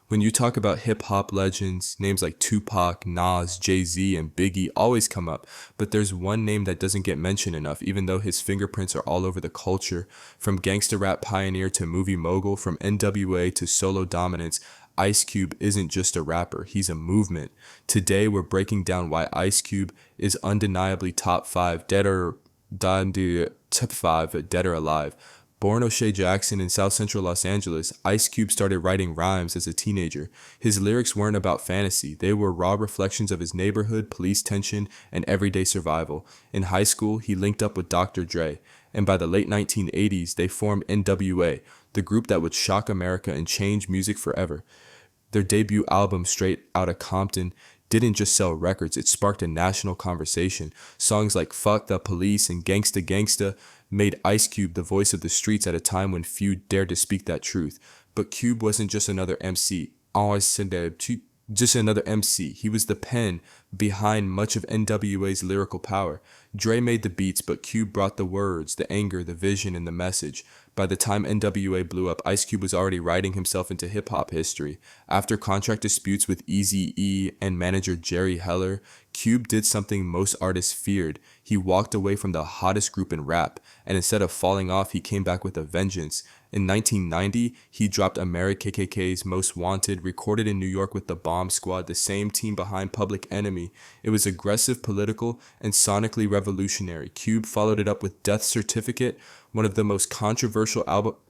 When you talk about hip hop legends, names like Tupac, Nas, Jay-Z, and Biggie always come up, but there's one name that doesn't get mentioned enough, even though his fingerprints are all over the culture. From gangsta rap pioneer to movie mogul, from N.W.A to solo dominance, Ice Cube isn't just a rapper, he's a movement. Today, we're breaking down why Ice Cube is undeniably top 5 dead or top 5 dead or alive. Born O'Shea Jackson in South Central Los Angeles, Ice Cube started writing rhymes as a teenager. His lyrics weren't about fantasy. They were raw reflections of his neighborhood, police tension, and everyday survival. In high school, he linked up with Dr. Dre, and by the late 1980s, they formed N.W.A, the group that would shock America and change music forever. Their debut album, Straight Outta Compton, didn't just sell records, it sparked a national conversation. Songs like Fuck the Police and Gangsta Gangsta made Ice Cube the voice of the streets at a time when few dared to speak that truth. But Cube wasn't just another MC. Just another MC. He was the pen behind much of N.W.A.'s lyrical power. Dre made the beats, but Cube brought the words, the anger, the vision, and the message. By the time N.W.A. blew up, Ice Cube was already writing himself into hip-hop history. After contract disputes with Eazy-E and manager Jerry Heller, Cube did something most artists feared. He walked away from the hottest group in rap, and instead of falling off, he came back with a vengeance. In 1990, he dropped AmeriKKKa's Most Wanted, recorded in New York with the Bomb Squad, the same team behind Public Enemy. It was aggressive, political, and sonically revolutionary. Cube followed it up with Death Certificate, one of the most controversial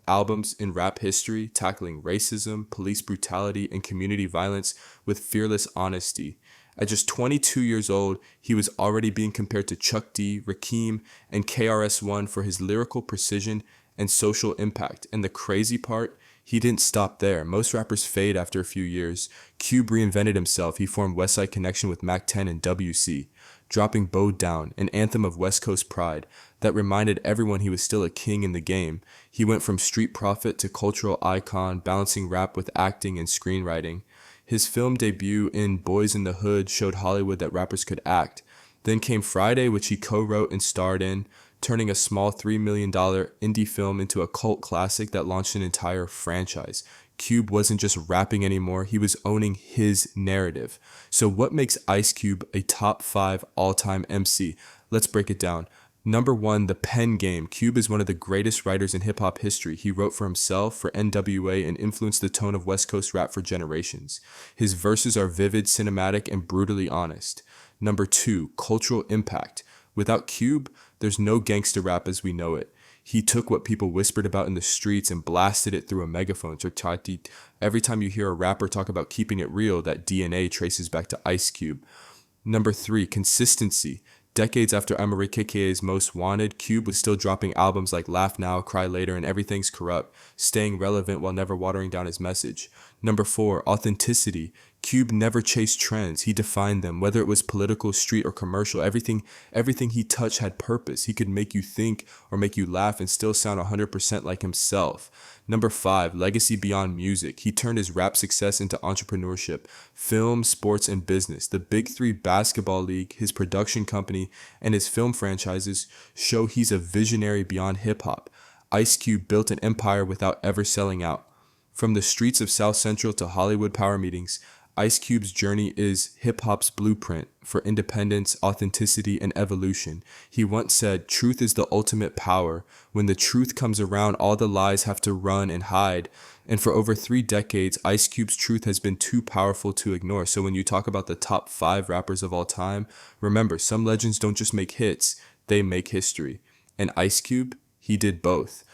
albums in rap history, tackling racism, police brutality, and community violence with fearless honesty. At just 22 years old, he was already being compared to Chuck D, Rakim, and KRS-One for his lyrical precision and social impact. And the crazy part, he didn't stop there. Most rappers fade after a few years. Cube reinvented himself. He formed Westside Connection with Mac 10 and WC, dropping Bow Down, an anthem of West Coast pride that reminded everyone he was still a king in the game. He went from street prophet to cultural icon, balancing rap with acting and screenwriting. His film debut in Boys in the Hood showed Hollywood that rappers could act. Then came Friday, which he co-wrote and starred in, turning a small $3 million indie film into a cult classic that launched an entire franchise. Cube wasn't just rapping anymore, he was owning his narrative. So what makes Ice Cube a top 5 all-time MC? Let's break it down. Number 1, the pen game. Cube is one of the greatest writers in hip-hop history. He wrote for himself, for N.W.A., and influenced the tone of West Coast rap for generations. His verses are vivid, cinematic, and brutally honest. Number 2, cultural impact. Without Cube, there's no gangster rap as we know it. He took what people whispered about in the streets and blasted it through a megaphone. Every time you hear a rapper talk about keeping it real, that DNA traces back to Ice Cube. Number 3, consistency. Decades after AmeriKKKa's Most Wanted, Cube was still dropping albums like Laugh Now, Cry Later, and Everything's Corrupt, staying relevant while never watering down his message. Number 4, authenticity. Cube never chased trends, he defined them. Whether it was political, street, or commercial, everything he touched had purpose. He could make you think or make you laugh and still sound 100% like himself. Number 5, legacy beyond music. He turned his rap success into entrepreneurship, film, sports, and business. The Big Three basketball league, his production company, and his film franchises show he's a visionary beyond hip-hop. Ice Cube built an empire without ever selling out. From the streets of South Central to Hollywood power meetings, Ice Cube's journey is hip-hop's blueprint for independence, authenticity, and evolution. He once said, "Truth is the ultimate power. When the truth comes around, all the lies have to run and hide." And for over 3 decades, Ice Cube's truth has been too powerful to ignore. So when you talk about the top 5 rappers of all time, remember, some legends don't just make hits, they make history. And Ice Cube, he did both.